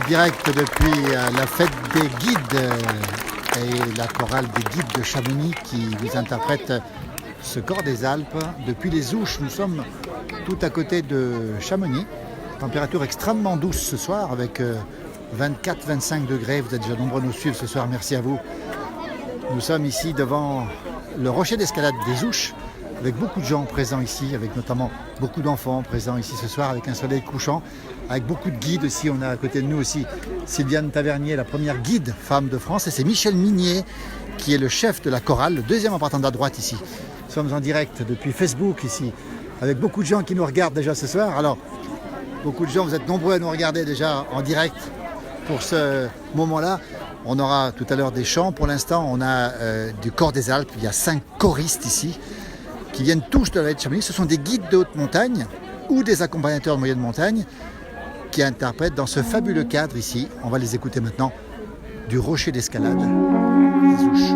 Direct depuis la fête des guides et la chorale des guides de Chamonix qui vous interprète ce corps des Alpes. Depuis les Ouches, nous sommes tout à côté de Chamonix. Température extrêmement douce ce soir avec 24-25 degrés. Vous êtes déjà nombreux à nous suivre ce soir, merci à vous. Nous sommes ici devant le rocher d'escalade des Ouches avec beaucoup de gens présents ici, avec notamment beaucoup d'enfants présents ici ce soir avec un soleil couchant, avec beaucoup de guides aussi. On a à côté de nous aussi Sylviane Tavernier, la première guide femme de France, et c'est Michel Minier qui est le chef de la chorale, le deuxième en partant de la droite ici. Nous sommes en direct depuis Facebook ici, avec beaucoup de gens qui nous regardent déjà ce soir. Alors, beaucoup de gens, vous êtes nombreux à nous regarder déjà en direct pour ce moment-là. On aura tout à l'heure des chants. Pour l'instant, on a du corps des Alpes. Il y a 5 choristes ici qui viennent tous de la vallée de Chamonix. Ce sont des guides de haute montagne ou des accompagnateurs de moyenne montagne qui interprètent dans ce fabuleux cadre ici. On va les écouter maintenant du rocher d'escalade des Ouches.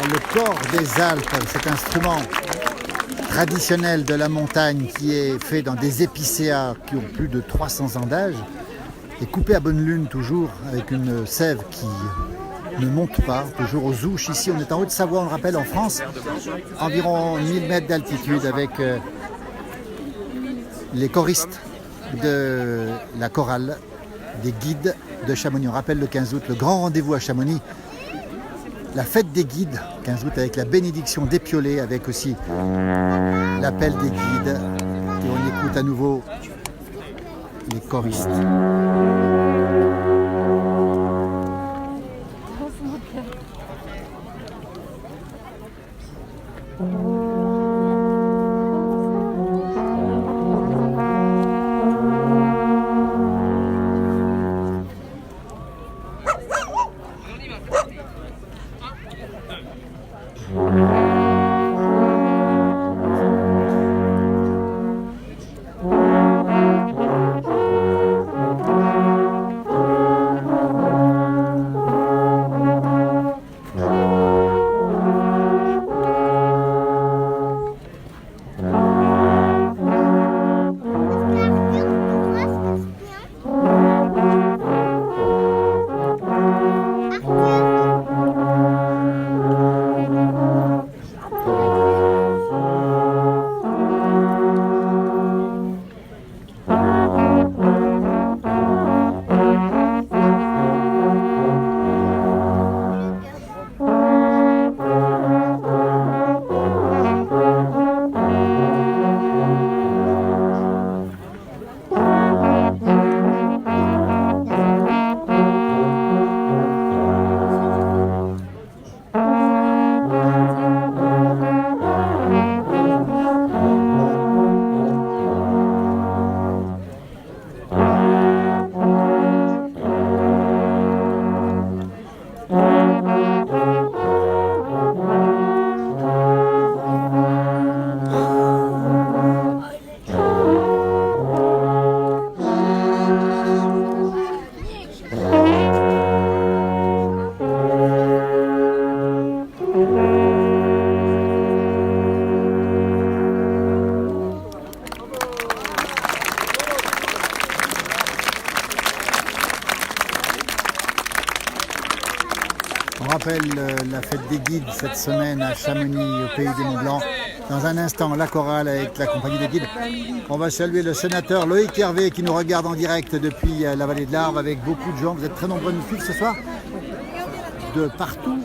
Le corps des Alpes, cet instrument traditionnel de la montagne qui est fait dans des épicéas qui ont plus de 300 ans d'âge, est coupé à bonne lune toujours avec une sève qui ne monte pas, toujours aux Ouches. Ici on est en Haute-Savoie, on le rappelle, en France, environ 1000 mètres d'altitude avec les choristes de la chorale des guides de Chamonix. On rappelle le 15 août, le grand rendez-vous à Chamonix, la fête des guides, 15 août, avec la bénédiction d'Épiolé, avec aussi l'appel des guides. Et on écoute à nouveau les choristes. la fête des guides cette semaine à Chamonix, au pays des Monts Blancs. Dans un instant, la chorale avec la compagnie des guides. On va saluer le sénateur Loïc Hervé qui nous regarde en direct depuis la vallée de l'Arve avec beaucoup de gens. Vous êtes très nombreux à nous suivre ce soir de partout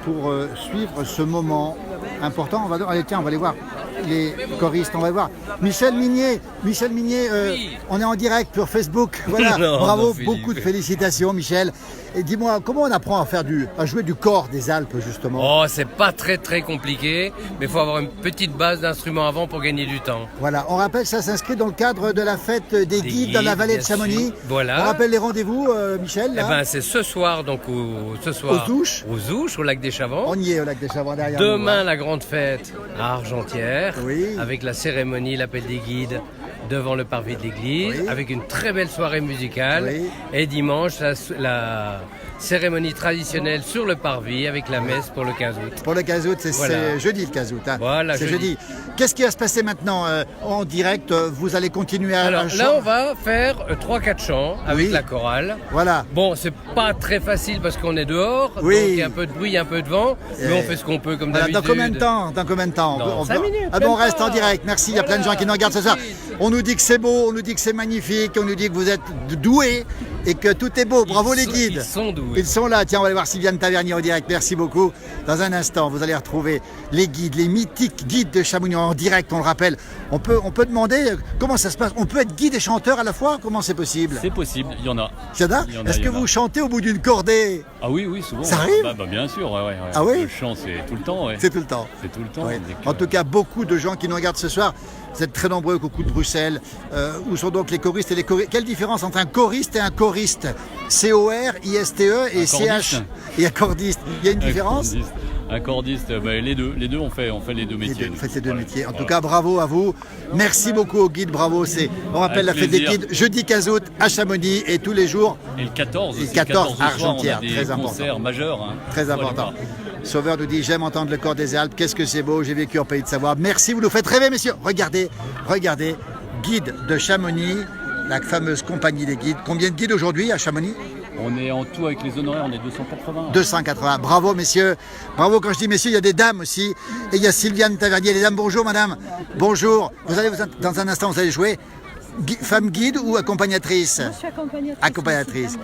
pour suivre ce moment important. On va aller voir les choristes, on va voir. Michel Minier, oui. On est en direct sur Facebook. Voilà, non, bravo, beaucoup de félicitations Michel. Et dis-moi, comment on apprend à jouer du cor des Alpes justement? Oh, c'est pas très compliqué, mais il faut avoir une petite base d'instruments avant pour gagner du temps. Voilà, on rappelle, ça s'inscrit dans le cadre de la fête des guides dans la vallée de Chamonix. Voilà. On rappelle les rendez-vous, Michel. Eh ben, c'est ce soir, donc aux Ouches, au lac des Chavants. On y est au lac des Chavants derrière. Demain, la grande fête à Argentières, oui. Avec la cérémonie, l'appel des guides devant le parvis de l'église, oui. Avec une très belle soirée musicale. Oui. Et dimanche, la cérémonie traditionnelle sur le parvis avec la messe pour le 15 août. Pour le 15 août, c'est jeudi le 15 août. Hein. Voilà, c'est jeudi. Qu'est-ce qui va se passer maintenant en direct? Vous allez continuer à Alors là, on va faire 3-4 chants avec la chorale. Voilà. Bon, c'est pas très facile parce qu'on est dehors, donc il y a un peu de bruit, un peu de vent, mais on fait ce qu'on peut comme d'habitude. Dans combien de temps? Dans 5 minutes. Ah bon, on reste en direct. Merci, il y a plein de gens qui nous regardent ce soir. On nous dit que c'est beau, on nous dit que c'est magnifique, on nous dit que vous êtes doués et que tout est beau. Bravo les guides. Ils sont doués. Ils sont là. Tiens, on va aller voir Sylviane Tavernier en direct. Merci beaucoup. Dans un instant, vous allez retrouver les guides, les mythiques guides de Chamonix en direct, on le rappelle. On peut demander comment ça se passe. On peut être guide et chanteur à la fois? Comment c'est possible? C'est possible, il y en a. Est-ce que vous chantez au bout d'une cordée? Ah oui, souvent. Ça arrive? Bah, bien sûr, ouais. Ah oui? Le chant, c'est tout le temps, ouais. C'est tout le temps. C'est tout le temps. Ouais. En tout cas, beaucoup de gens qui nous regardent ce soir. Vous êtes très nombreux au Coucou de Bruxelles. Où sont donc les choristes et les choristes? Quelle différence entre un choriste et un choriste? C-O-R-I-S-T-E et C-H et un cordiste. Il y a une différence? Un cordiste, les deux, on fait les deux métiers. Vous faites les deux métiers. En tout cas, bravo à vous. Merci beaucoup aux guides. Bravo. On rappelle la fête des guides jeudi 15 août à Chamonix et tous les jours. Et le 14. Et le 14 à Argentières. Très important. Concert majeur. Hein. Très important. Sauveur nous dit, j'aime entendre le cor des Alpes. Qu'est-ce que c'est beau. J'ai vécu en Pays de Savoie. Merci, vous nous faites rêver, messieurs. Regardez. Guide de Chamonix, la fameuse compagnie des guides. Combien de guides aujourd'hui à Chamonix? On est en tout avec les honoraires, on est 280. 280. Bravo messieurs. Bravo, quand je dis messieurs, il y a des dames aussi. Et il y a Sylviane Tavernier. Les dames, bonjour madame. Bonjour. Dans un instant, vous allez jouer femme guide ou accompagnatrice? Moi, je suis accompagnatrice.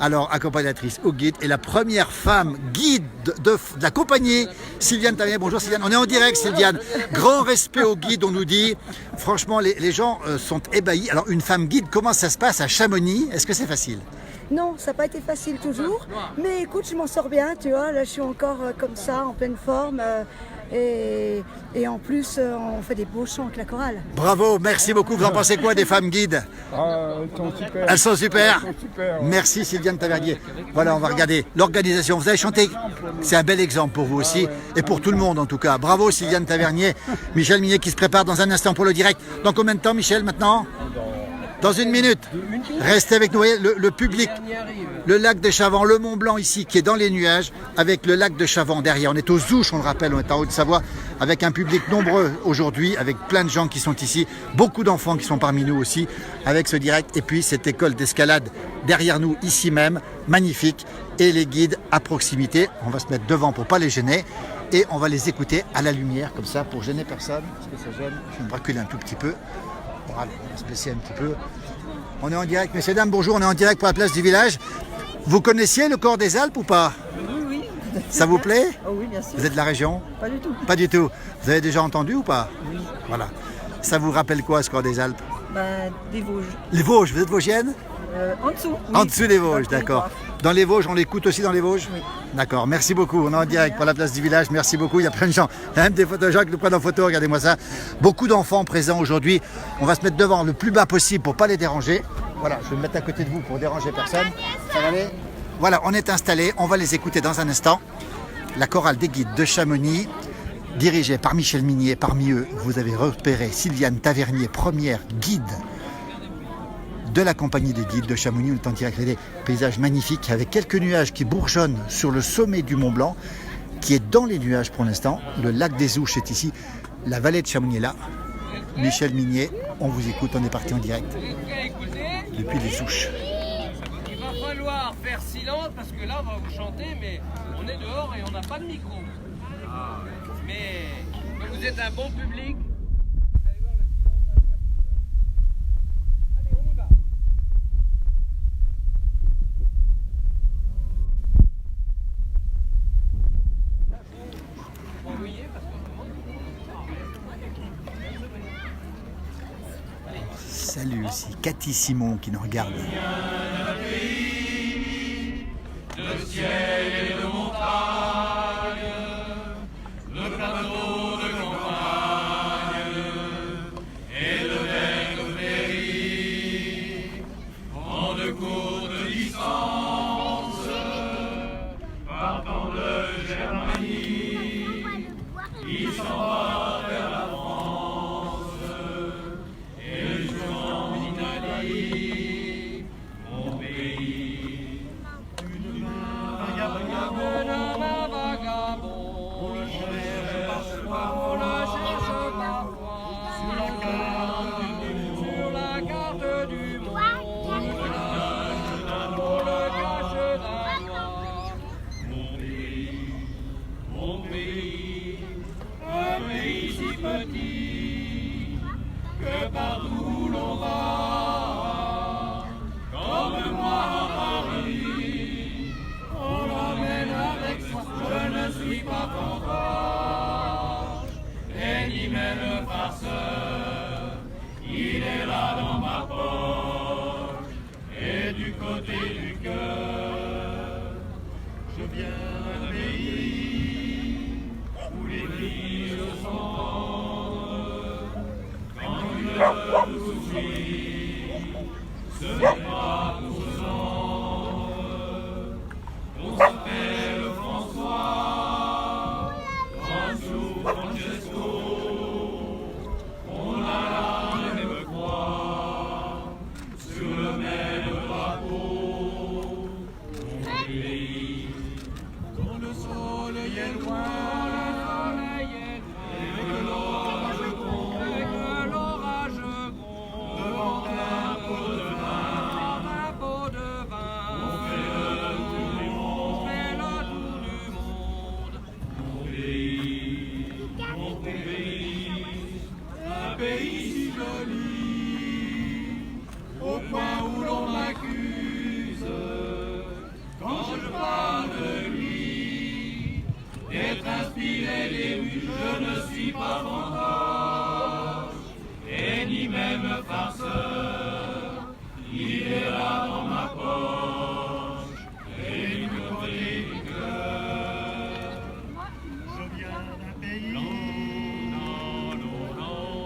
Alors, accompagnatrice au guide. Et la première femme guide de la compagnie, Sylviane Tavernier. Bonjour Sylviane. On est en direct Sylviane. Grand respect au guide, on nous dit. Franchement, les gens sont ébahis. Alors, une femme guide, comment ça se passe à Chamonix? Est-ce que c'est facile? Non, ça n'a pas été facile toujours, mais écoute, je m'en sors bien, tu vois, là je suis encore comme ça, en pleine forme, et en plus, on fait des beaux chants avec la chorale. Bravo, merci beaucoup, vous en pensez quoi des femmes guides? Elles sont super. Elles sont super. Elles sont super, ouais. Merci Sylviane Tavernier. Voilà, on va regarder l'organisation, vous avez chanté, c'est un bel exemple pour vous aussi, et pour tout le monde en tout cas. Bravo Sylviane Tavernier, Michel Minier qui se prépare dans un instant pour le direct. Dans combien de temps Michel maintenant? Dans une minute. Restez avec nous. Vous voyez, le public, le lac des Chavants, le Mont Blanc ici qui est dans les nuages avec le lac de Chavants derrière. On est aux Ouches, on le rappelle, on est en Haute-Savoie avec un public nombreux aujourd'hui, avec plein de gens qui sont ici, beaucoup d'enfants qui sont parmi nous aussi avec ce direct. Et puis cette école d'escalade derrière nous ici même, magnifique. Et les guides à proximité. On va se mettre devant pour pas les gêner. Et on va les écouter à la lumière comme ça pour gêner personne. Parce que ça gêne. Je vais me reculer un tout petit peu. Voilà, on va se baisser un petit peu. On est en direct, messieurs, dames, bonjour, on est en direct pour la place du village. Vous connaissiez le cor des Alpes ou pas? Oui. Ça vous plaît? Oh oui, bien sûr. Vous êtes de la région? Pas du tout. Pas du tout. Vous avez déjà entendu ou pas? Oui. Voilà. Ça vous rappelle quoi, ce cor des Alpes? Des Vosges. Les Vosges, vous êtes vosgienne? En dessous. Oui. En dessous des Vosges, d'accord. Dans les Vosges, on l'écoute aussi dans les Vosges? Oui. D'accord, merci beaucoup. On est en direct pour la place du village. Merci beaucoup. Il y a plein de gens. Il y a même des gens qui nous prennent en photo. Regardez-moi ça. Beaucoup d'enfants présents aujourd'hui. On va se mettre devant le plus bas possible pour ne pas les déranger. Voilà, je vais me mettre à côté de vous pour déranger personne. Ça va aller? Voilà, on est installés. On va les écouter dans un instant. La chorale des guides de Chamonix, dirigée par Michel Minier. Parmi eux, vous avez repéré Sylviane Tavernier, première guide de la compagnie des guides de Chamonix. On est en direct avec des paysages magnifiques avec quelques nuages qui bourgeonnent sur le sommet du Mont Blanc qui est dans les nuages pour l'instant. Le lac des Ouches est ici, la vallée de Chamonix est là. Michel Minier, on vous écoute, on est parti en direct depuis les Ouches. Il va falloir faire faire silence parce que là, on va vous chanter, mais on est dehors et on n'a pas de micro. Mais comme vous êtes un bon public, vous allez voir le silence va faire tout seul. Allez, on y va. Faut envoyer parce qu'on Salut aussi Cathy Simon qui nous regarde. Le ciel et de montagne, le plateau de campagne et le lac de Berry, en de courtes distances, partant de Germanie, il s'en va vers la France et jusqu'en Italie, mon pays. Que partout l'on va, comme moi à Paris, on l'emmène avec soi. Je ne suis pas fantoche, et ni même farceur. Il est là dans ma poche, et du côté du cœur. Je viens d'un pays où les filles se sentent. Le souci, ce n'est pas pour ce genre. On s'appelle François, François, Francesco. On a la même croix sur le même drapeau. Mon pays, dont le soleil est loin, et que l'orage gronde. Devant un pot de vin, on fait le tour du monde, mon pays, un pays si joli, au point où l'on m'accuse, quand je parle de lui, d'être inspiré d'ému, je ne suis pas fantoche, et ni même farceur, il est là dans ma poche, et du côté du cœur. Je viens d'un pays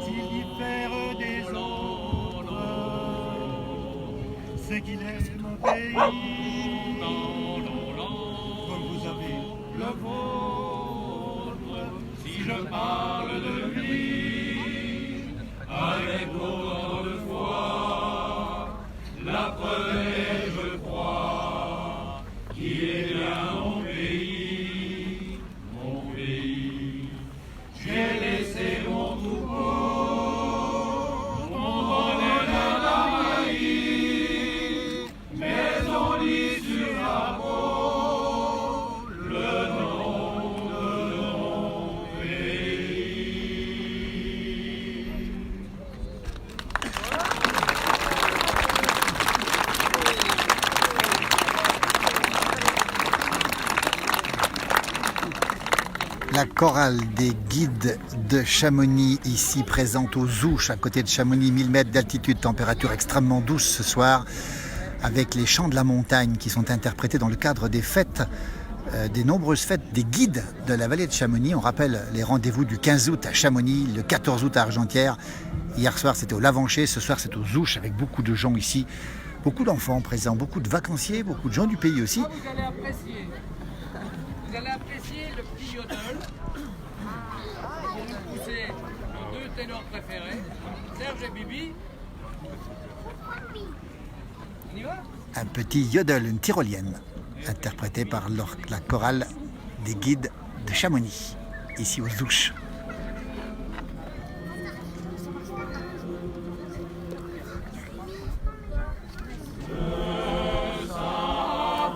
qui diffère des autres, c'est qu'il est mon pays, comme vous avez le vôtre. Si je parle de lui, avec autant de foi, la preuve est, je crois, qu'il est bien mon pays, mon pays. J'ai laissé mon troupeau, mon bonnet d'Hawaï, mais on lit sur la peau le nom de mon pays. La chorale des guides de Chamonix, ici présente aux Ouches, à côté de Chamonix, 1000 mètres d'altitude, température extrêmement douce ce soir, avec les chants de la montagne qui sont interprétés dans le cadre des fêtes, des nombreuses fêtes des guides de la vallée de Chamonix. On rappelle les rendez-vous du 15 août à Chamonix, le 14 août à Argentières. Hier soir c'était au Lavancher, ce soir c'est aux Ouches, avec beaucoup de gens ici, beaucoup d'enfants présents, beaucoup de vacanciers, beaucoup de gens du pays aussi. vous allez apprécier. Vous allez apprécier le petit yodel. Pour nous pousser nos deux ténors préférés, Serge et Bibi. On y va? Un petit yodel, une tyrolienne, interprétée par la chorale des guides de Chamonix, ici aux Ouches. Le savoir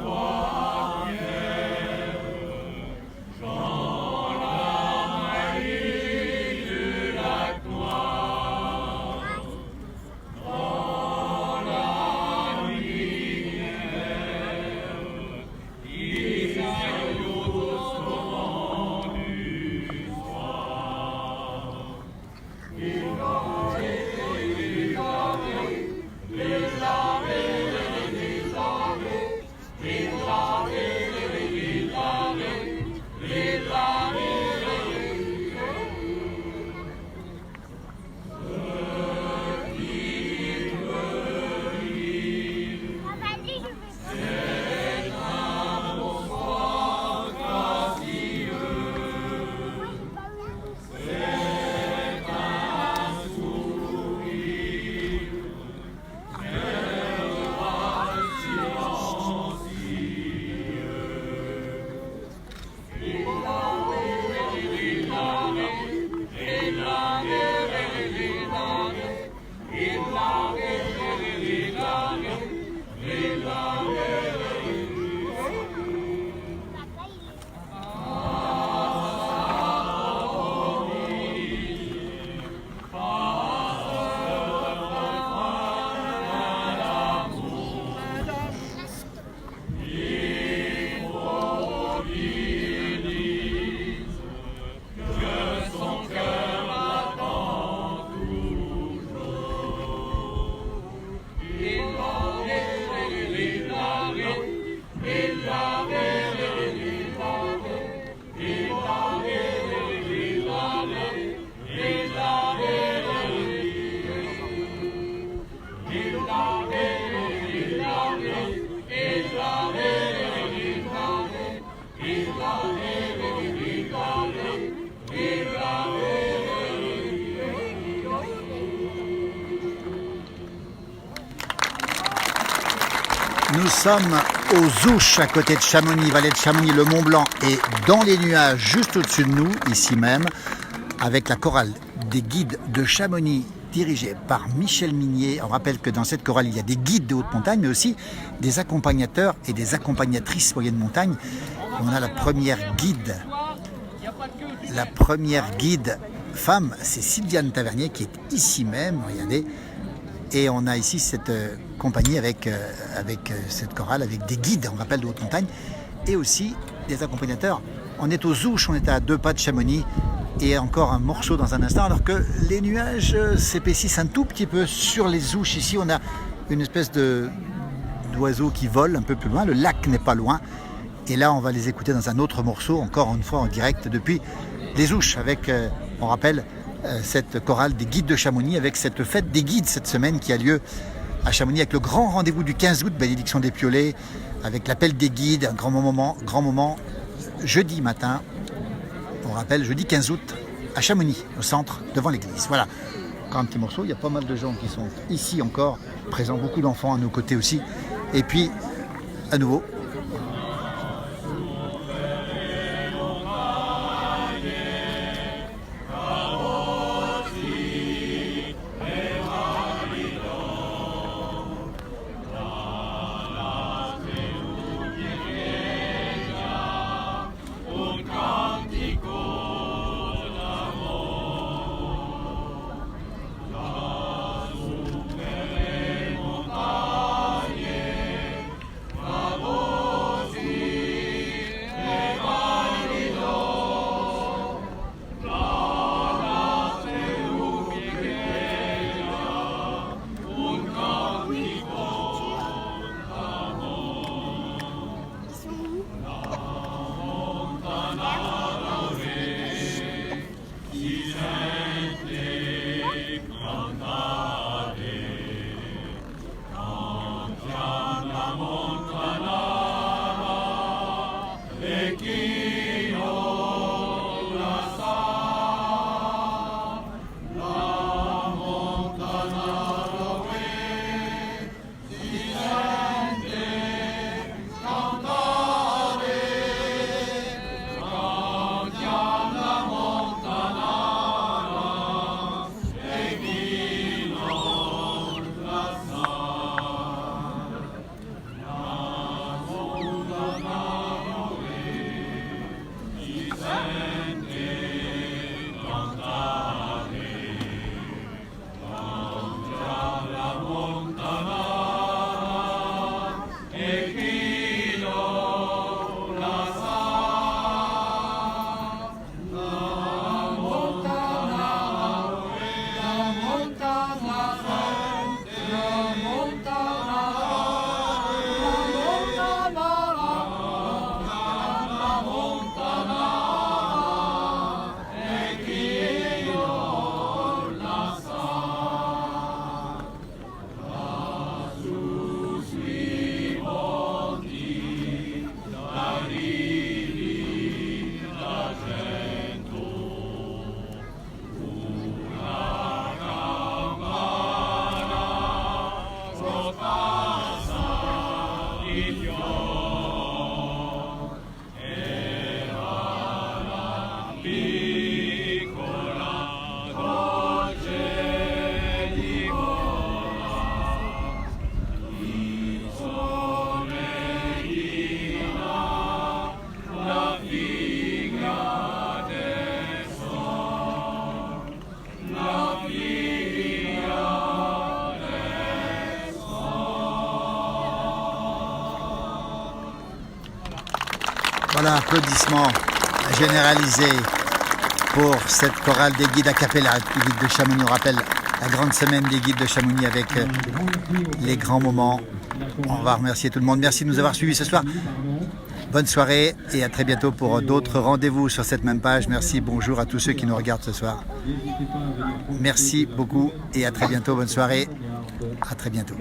Nous sommes aux Ouches, à côté de Chamonix, vallée de Chamonix, le Mont Blanc est dans les nuages, juste au-dessus de nous, ici même, avec la chorale des guides de Chamonix, dirigée par Michel Minier. On rappelle que dans cette chorale, il y a des guides de haute montagne, mais aussi des accompagnateurs et des accompagnatrices moyenne montagne. On a la première guide femme, c'est Sylviane Tavernier qui est ici même, regardez. Et on a ici cette compagnie avec cette chorale, avec des guides, on rappelle, de haute montagne, et aussi des accompagnateurs. On est aux Ouches, on est à 2 pas de Chamonix, et encore un morceau dans un instant, alors que les nuages s'épaississent un tout petit peu sur les Ouches. Ici, on a une espèce d'oiseau qui vole un peu plus loin, le lac n'est pas loin. Et là, on va les écouter dans un autre morceau, encore une fois en direct depuis les Ouches, avec, on rappelle, cette chorale des guides de Chamonix, avec cette fête des guides cette semaine qui a lieu à Chamonix, avec le grand rendez-vous du 15 août, bénédiction des Piolets, avec l'appel des guides, un grand moment, jeudi matin, on rappelle, jeudi 15 août, à Chamonix, au centre, devant l'église. Voilà, encore un petit morceau, il y a pas mal de gens qui sont ici encore, présents, beaucoup d'enfants à nos côtés aussi, et puis, à nouveau, voilà, applaudissements généralisés pour cette chorale des guides a cappella, les guides de Chamonix. On rappelle la grande semaine des guides de Chamonix avec les grands moments. On va remercier tout le monde. Merci de nous avoir suivis ce soir. Bonne soirée et à très bientôt pour d'autres rendez-vous sur cette même page. Merci, bonjour à tous ceux qui nous regardent ce soir. Merci beaucoup et à très bientôt. Bonne soirée. À très bientôt.